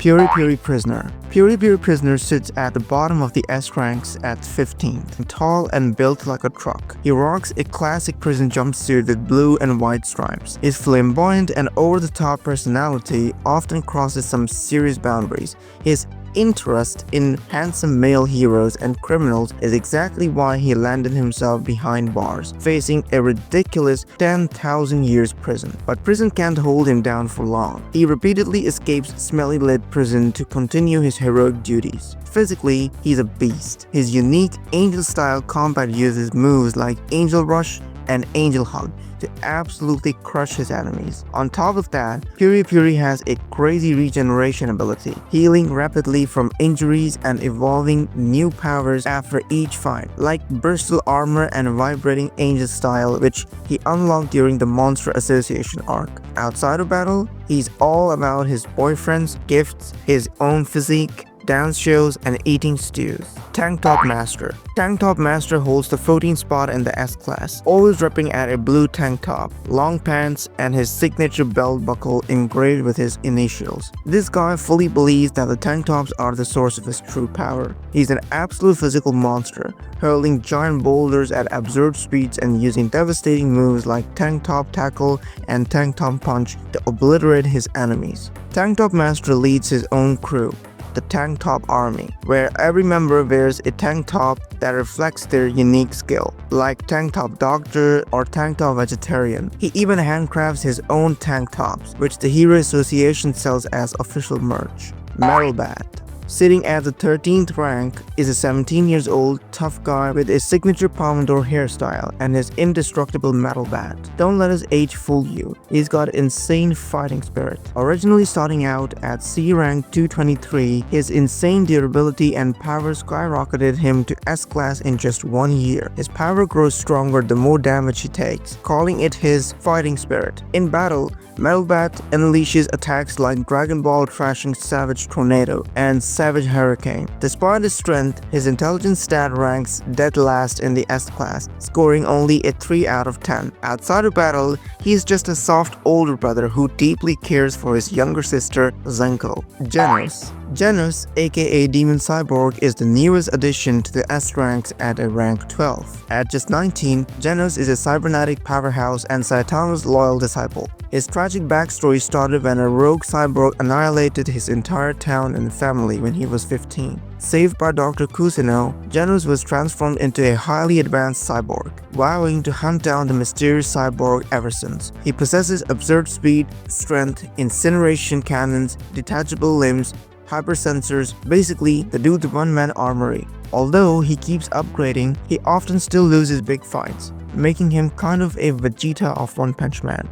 Puri Puri Prisoner. Puri Puri Prisoner sits at the bottom of the S ranks at 15th, tall and built like a truck. He rocks a classic prison jumpsuit with blue and white stripes. His flamboyant and over-the-top personality often crosses some serious boundaries. His interest in handsome male heroes and criminals is exactly why he landed himself behind bars, facing a ridiculous 10,000 years prison. But prison can't hold him down for long. He repeatedly escapes smelly lead prison to continue his heroic duties. Physically, he's a beast. His unique angel-style combat uses moves like Angel Rush and Angel Hug to absolutely crush his enemies. On top of that, Puri Puri has a crazy regeneration ability, healing rapidly from injuries and evolving new powers after each fight, like Bristol Armor and Vibrating Angel Style, which he unlocked during the Monster Association arc. Outside of battle, he's all about his boyfriends, gifts, his own physique, dance shows, and eating stews. Tank Top Master. Tank Top Master holds the 14th spot in the S class, always repping at a blue tank top, long pants, and his signature belt buckle engraved with his initials. This guy fully believes that the tank tops are the source of his true power. He's an absolute physical monster, hurling giant boulders at absurd speeds and using devastating moves like Tank Top Tackle and Tank Top Punch to obliterate his enemies. Tank Top Master leads his own crew, the Tank Top Army, where every member wears a tank top that reflects their unique skill, like Tank Top Doctor or Tank Top Vegetarian. He even handcrafts his own tank tops, which the Hero Association sells as official merch. Metalbat. Sitting at the 13th rank is a 17-year-old tough guy with a signature Pomodoro hairstyle and his indestructible metal bat. Don't let his age fool you. He's got insane fighting spirit. Originally starting out at C rank 223, his insane durability and power skyrocketed him to S class in just 1 year. His power grows stronger the more damage he takes, calling it his fighting spirit. In battle, Metalbat unleashes attacks like Dragon Ball Trashing Savage Tornado and Savage Hurricane. Despite his strength, his intelligence stat ranks dead last in the S class, scoring only a 3 out of 10. Outside of battle, he's just a soft older brother who deeply cares for his younger sister, Zenko. Janus. Janus, aka Demon Cyborg, is the newest addition to the S ranks at a rank 12. At just 19, Janus is a cybernetic powerhouse and Saitama's loyal disciple. His tragic backstory started when a rogue cyborg annihilated his entire town and family when he was 15. Saved by Dr. Kusino, Janus was transformed into a highly advanced cyborg, vowing to hunt down the mysterious cyborg ever since. He possesses absurd speed, strength, incineration cannons, detachable limbs, hypersensors, basically the dude's one-man armory. Although he keeps upgrading, he often still loses big fights, making him kind of a Vegeta of One Punch Man.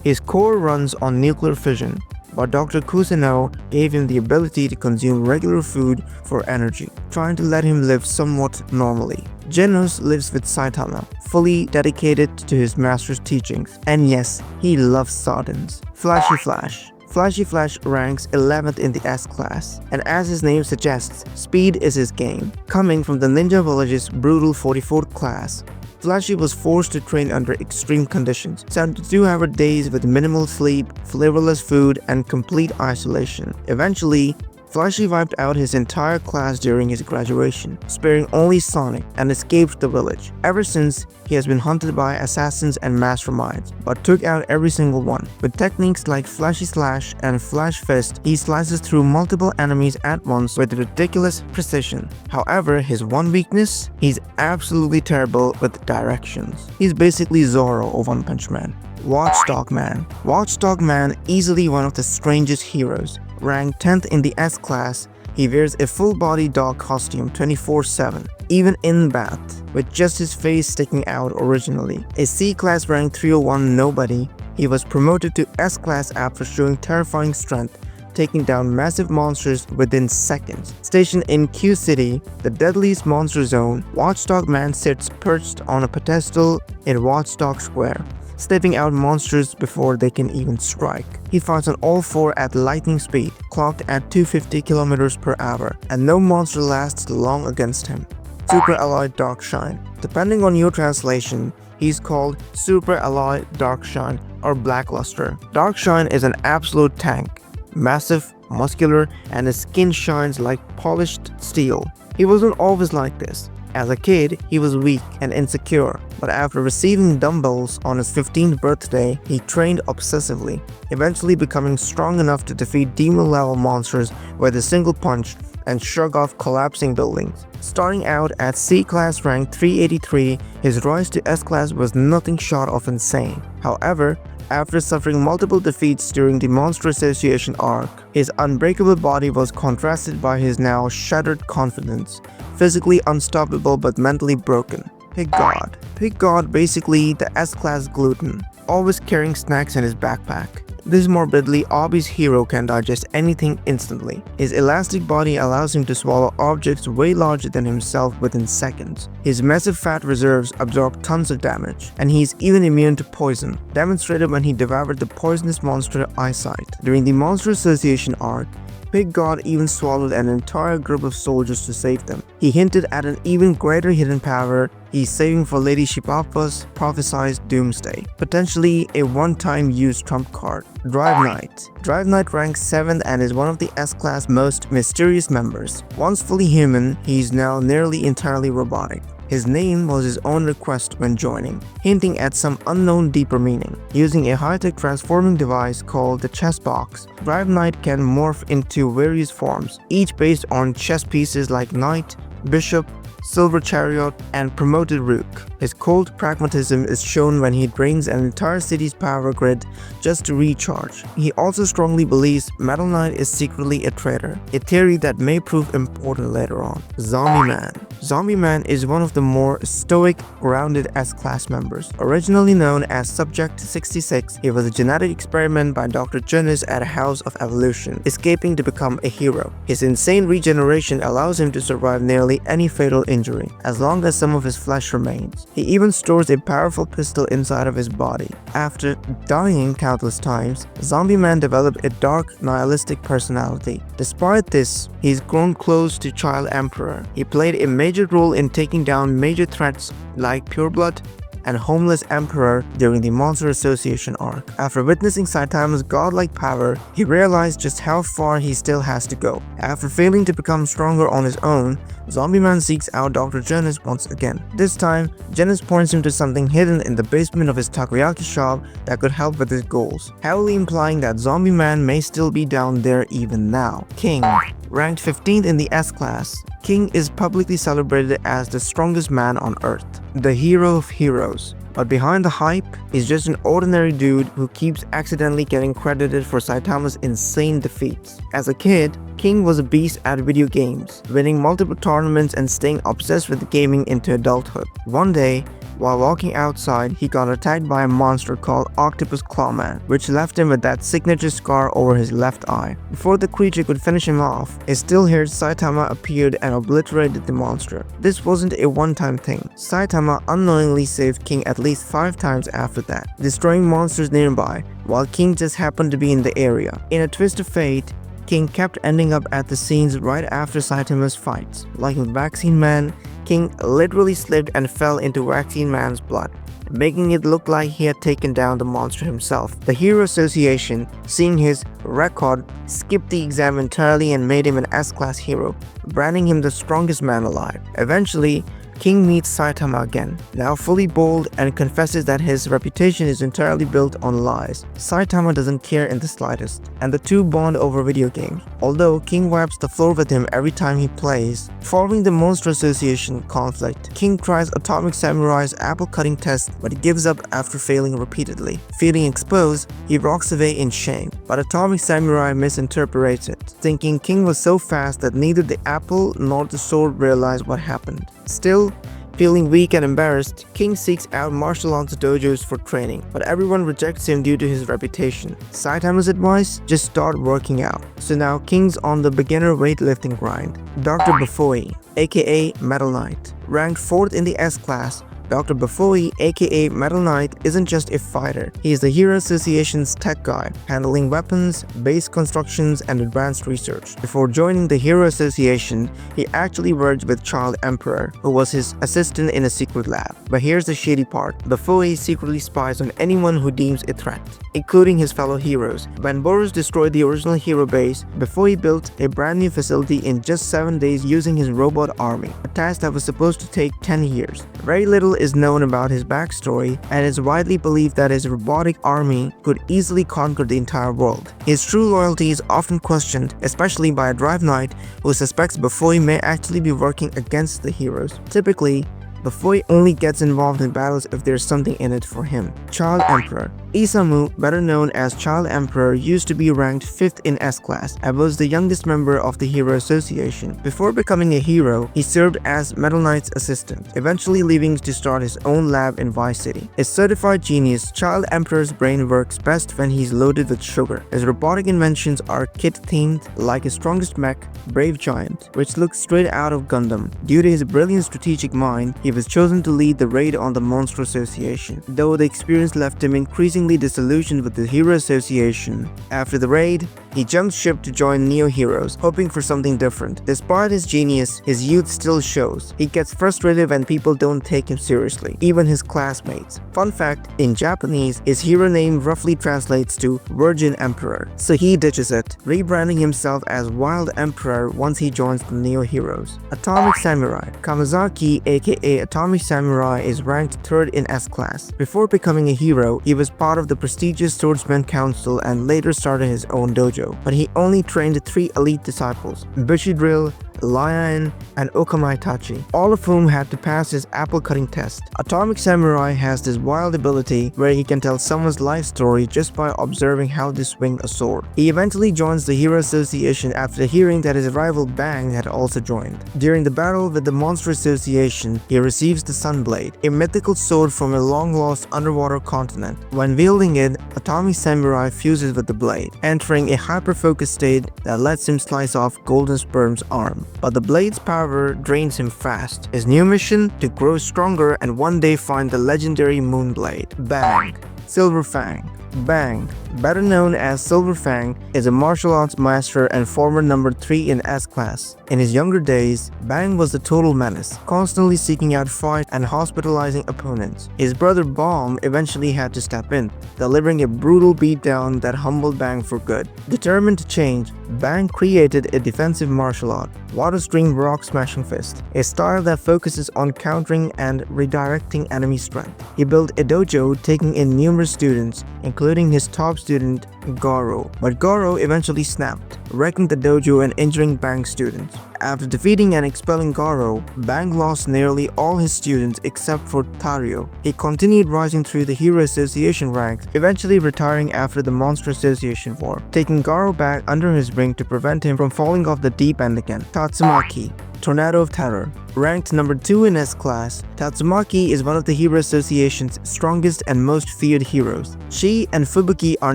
His core runs on nuclear fission, but Dr. Kusino gave him the ability to consume regular food for energy, trying to let him live somewhat normally. Janus lives with Saitama, fully dedicated to his master's teachings, and yes, he loves sardines. Flashy Flash. Flashy Flash ranks 11th in the S class, and as his name suggests, speed is his game. Coming from the Ninja Village's brutal 44th class, Flashy was forced to train under extreme conditions, 72-hour days with minimal sleep, flavorless food, and complete isolation. Eventually, Flashy wiped out his entire class during his graduation, sparing only Sonic, and escaped the village. Ever since, he has been hunted by assassins and masterminds, but took out every single one. With techniques like Flashy Slash and Flash Fist, he slices through multiple enemies at once with ridiculous precision. However, his one weakness? He's absolutely terrible with directions. He's basically Zoro of One Punch Man. Watchdog Man. Watchdog Man, easily one of the strangest heroes. Ranked 10th in the S class, he wears a full-body dog costume 24/7, even in bath, with just his face sticking out originally. A C class rank 301 nobody, he was promoted to S class after showing terrifying strength, taking down massive monsters within seconds. Stationed in Q City, the deadliest monster zone, Watchdog Man sits perched on a pedestal in Watchdog Square, sniffing out monsters before they can even strike. He fights on all four at lightning speed, clocked at 250 km per hour, and no monster lasts long against him. Super Alloy Darkshine. Depending on your translation, he's called Super Alloy Darkshine or Blackluster. Darkshine is an absolute tank, massive, muscular, and his skin shines like polished steel. He wasn't always like this. As a kid, he was weak and insecure, but after receiving dumbbells on his 15th birthday, he trained obsessively, eventually becoming strong enough to defeat demon-level monsters with a single punch and shrug off collapsing buildings. Starting out at C-Class rank 383, his rise to S-Class was nothing short of insane. However, after suffering multiple defeats during the Monster Association arc, his unbreakable body was contrasted by his now shattered confidence, physically unstoppable but mentally broken. Pig God. Pig God, basically the S-Class gluten, always carrying snacks in his backpack. This morbidly obese hero can digest anything instantly. His elastic body allows him to swallow objects way larger than himself within seconds. His massive fat reserves absorb tons of damage, and he is even immune to poison, demonstrated when he devoured the poisonous monster Eyesight. During the Monster Association arc, Pig God even swallowed an entire group of soldiers to save them. He hinted at an even greater hidden power he's saving for Lady Shippapa's prophesied doomsday, potentially a one-time use trump card. Drive Knight. Drive Knight ranks 7th and is one of the S-Class most mysterious members. Once fully human, he is now nearly entirely robotic. His name was his own request when joining, hinting at some unknown deeper meaning. Using a high-tech transforming device called the chess box, Drive Knight can morph into various forms, each based on chess pieces like Knight, Bishop, Silver Chariot, and Promoted Rook. His cold pragmatism is shown when he drains an entire city's power grid just to recharge. He also strongly believes Metal Knight is secretly a traitor, a theory that may prove important later on. Zombie Man. Zombie Man is one of the more stoic, grounded S-Class members. Originally known as Subject 66, he was a genetic experiment by Dr. Janus at a House of Evolution, escaping to become a hero. His insane regeneration allows him to survive nearly any fatal injury, as long as some of his flesh remains. He even stores a powerful pistol inside of his body. After dying countless times, Zombie Man developed a dark, nihilistic personality. Despite this, he's grown close to Child Emperor. He played a major role in taking down major threats like Pureblood and Homeless Emperor during the Monster Association arc. After witnessing Saitama's godlike power, he realized just how far he still has to go. After failing to become stronger on his own, Zombie Man seeks out Dr. Janus once again. This time, Janus points him to something hidden in the basement of his takoyaki shop that could help with his goals, heavily implying that Zombie Man may still be down there even now. King. Ranked 15th in the S-Class, King is publicly celebrated as the strongest man on Earth, the hero of heroes. But behind the hype, he's just an ordinary dude who keeps accidentally getting credited for Saitama's insane defeats. As a kid, King was a beast at video games, winning multiple tournaments and staying obsessed with gaming into adulthood. One day, while walking outside, he got attacked by a monster called Octopus Clawman, which left him with that signature scar over his left eye. Before the creature could finish him off, a still-haired Saitama appeared and obliterated the monster. This wasn't a one-time thing. Saitama unknowingly saved King at least 5 times after that, destroying monsters nearby, while King just happened to be in the area. In a twist of fate, King kept ending up at the scenes right after Saitama's fights. Like in Vaccine Man, King literally slipped and fell into Vaccine Man's blood, making it look like he had taken down the monster himself. The Hero Association, seeing his record, skipped the exam entirely and made him an S-Class hero, branding him the strongest man alive. Eventually, King meets Saitama again, now fully bold, and confesses that his reputation is entirely built on lies. Saitama doesn't care in the slightest, and the two bond over video games, although King wipes the floor with him every time he plays. Following the Monster Association conflict, King tries Atomic Samurai's apple-cutting test but gives up after failing repeatedly. Feeling exposed, he walks away in shame, but Atomic Samurai misinterprets it, thinking King was so fast that neither the apple nor the sword realized what happened. Still, feeling weak and embarrassed, King seeks out martial arts dojos for training, but everyone rejects him due to his reputation. Saitama's advice? Just start working out. So now King's on the beginner weightlifting grind. Dr. Bufoi, aka Metal Knight. Ranked 4th in the S-Class, Dr. Bafoi, aka Metal Knight, isn't just a fighter. He is the Hero Association's tech guy, handling weapons, base constructions, and advanced research. Before joining the Hero Association, he actually worked with Child Emperor, who was his assistant in a secret lab. But here's the shady part. Bafoi secretly spies on anyone who deems a threat, including his fellow heroes. When Boros destroyed the original hero base, Bafoi built a brand new facility in just 7 days using his robot army, a task that was supposed to take 10 years. Very little is known about his backstory, and it's widely believed that his robotic army could easily conquer the entire world. His true loyalty is often questioned, especially by a Drive Knight who suspects Bafoi may actually be working against the heroes. Typically, Bafoi only gets involved in battles if there's something in it for him. Child Emperor Isamu, better known as Child Emperor, used to be ranked 5th in S-Class and was the youngest member of the Hero Association. Before becoming a hero, he served as Metal Knight's assistant, eventually leaving to start his own lab in Vice City. A certified genius, Child Emperor's brain works best when he's loaded with sugar. His robotic inventions are kit-themed, like his strongest mech, Brave Giant, which looks straight out of Gundam. Due to his brilliant strategic mind, he was chosen to lead the raid on the Monster Association, though the experience left him increasingly disillusioned with the Hero Association. After the raid, he jumped ship to join Neo Heroes, hoping for something different. Despite his genius, his youth still shows. He gets frustrated when people don't take him seriously, even his classmates. Fun fact, in Japanese, his hero name roughly translates to Virgin Emperor, so he ditches it, rebranding himself as Wild Emperor once he joins the Neo Heroes. Atomic Samurai Kamazaki, aka Atomic Samurai, is ranked 3rd in S-Class. Before becoming a hero, he was part of the prestigious Swordsman Council and later started his own dojo, but he only trained 3 elite disciples, Bushidrill, Lion, and Okamaitachi, all of whom had to pass his apple-cutting test. Atomic Samurai has this wild ability where he can tell someone's life story just by observing how they swing a sword. He eventually joins the Hero Association after hearing that his rival Bang had also joined. During the battle with the Monster Association, he receives the Sunblade, a mythical sword from a long-lost underwater continent. When wielding it, Atomic Samurai fuses with the blade, entering a hyper-focused state that lets him slice off Golden Sperm's arm. But the blade's power drains him fast. His new mission? To grow stronger and one day find the legendary Moonblade. Bang. Silver Fang. Bang, better known as Silver Fang, is a martial arts master and former number 3 in S-Class. In his younger days, Bang was a total menace, constantly seeking out fights and hospitalizing opponents. His brother Bomb eventually had to step in, delivering a brutal beatdown that humbled Bang for good. Determined to change, Bang created a defensive martial art, Water Stream Rock Smashing Fist, a style that focuses on countering and redirecting enemy strength. He built a dojo, taking in numerous students, including his top student, Garou. But Garou eventually snapped, wrecking the dojo and injuring Bang's students. After defeating and expelling Garou, Bang lost nearly all his students except for Tario. He continued rising through the Hero Association ranks, eventually retiring after the Monster Association War, taking Garou back under his wing to prevent him from falling off the deep end again. Tatsumaki, Tornado of Terror. Ranked number 2 in S-Class, Tatsumaki is one of the Hero Association's strongest and most feared heroes. She and Fubuki are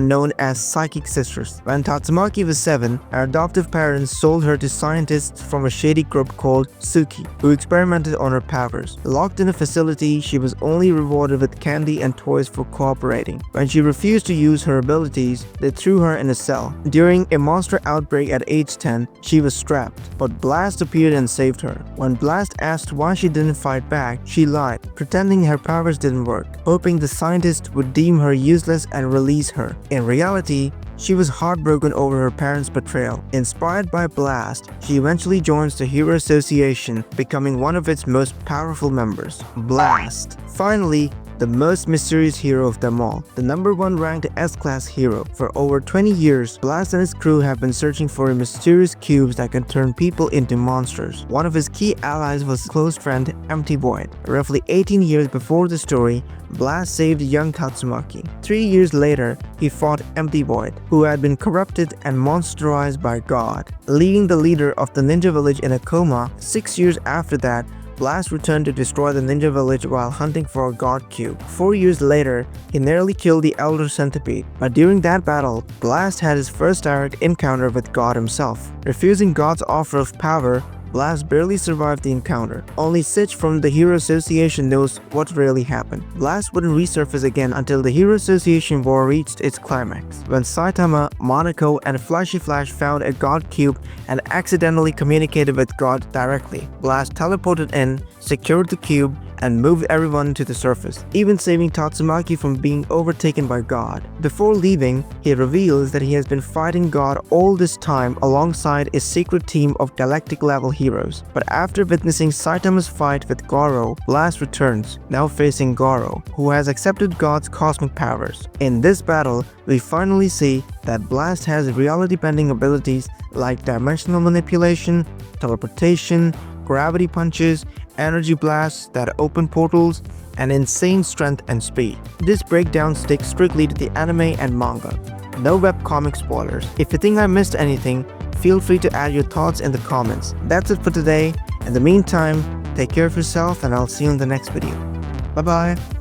known as psychic sisters. When Tatsumaki was 7, her adoptive parents sold her to scientists from a shady group called Suki, who experimented on her powers. Locked in a facility, she was only rewarded with candy and toys for cooperating. When she refused to use her abilities, they threw her in a cell. During a monster outbreak at age 10, she was strapped, but Blast appeared and saved her. When Blast asked why she didn't fight back, she lied, pretending her powers didn't work, hoping the scientist would deem her useless and release her. In reality, she was heartbroken over her parents' betrayal. Inspired by Blast, she eventually joins the Hero Association, becoming one of its most powerful members. Blast. Finally, the most mysterious hero of them all, the number 1 ranked S-Class hero. For over 20 years, Blast and his crew have been searching for mysterious cubes that can turn people into monsters. One of his key allies was his close friend Empty Void. Roughly 18 years before the story, Blast saved young Tatsumaki. 3 years later, he fought Empty Void, who had been corrupted and monsterized by God, leaving the leader of the ninja village in a coma. 6 years after that, Blast returned to destroy the ninja village while hunting for a god cube. 4 years later, he nearly killed the Elder Centipede, but during that battle, Blast had his first direct encounter with God himself. Refusing God's offer of power, Blast barely survived the encounter. Only Sitch from the Hero Association knows what really happened. Blast wouldn't resurface again until the Hero Association war reached its climax, when Saitama, Monaco, and Flashy Flash found a God Cube and accidentally communicated with God directly. Blast teleported in, secured the cube, and moved everyone to the surface, even saving Tatsumaki from being overtaken by God. Before leaving, he reveals that he has been fighting God all this time alongside a secret team of galactic-level heroes. But after witnessing Saitama's fight with Garou, Blast returns, now facing Garou, who has accepted God's cosmic powers. In this battle, we finally see that Blast has reality-bending abilities like dimensional manipulation, teleportation, gravity punches, energy blasts that open portals, and insane strength and speed. This breakdown sticks strictly to the anime and manga. No webcomic spoilers. If you think I missed anything, feel free to add your thoughts in the comments. That's it for today. In the meantime, take care of yourself and I'll see you in the next video. Bye bye.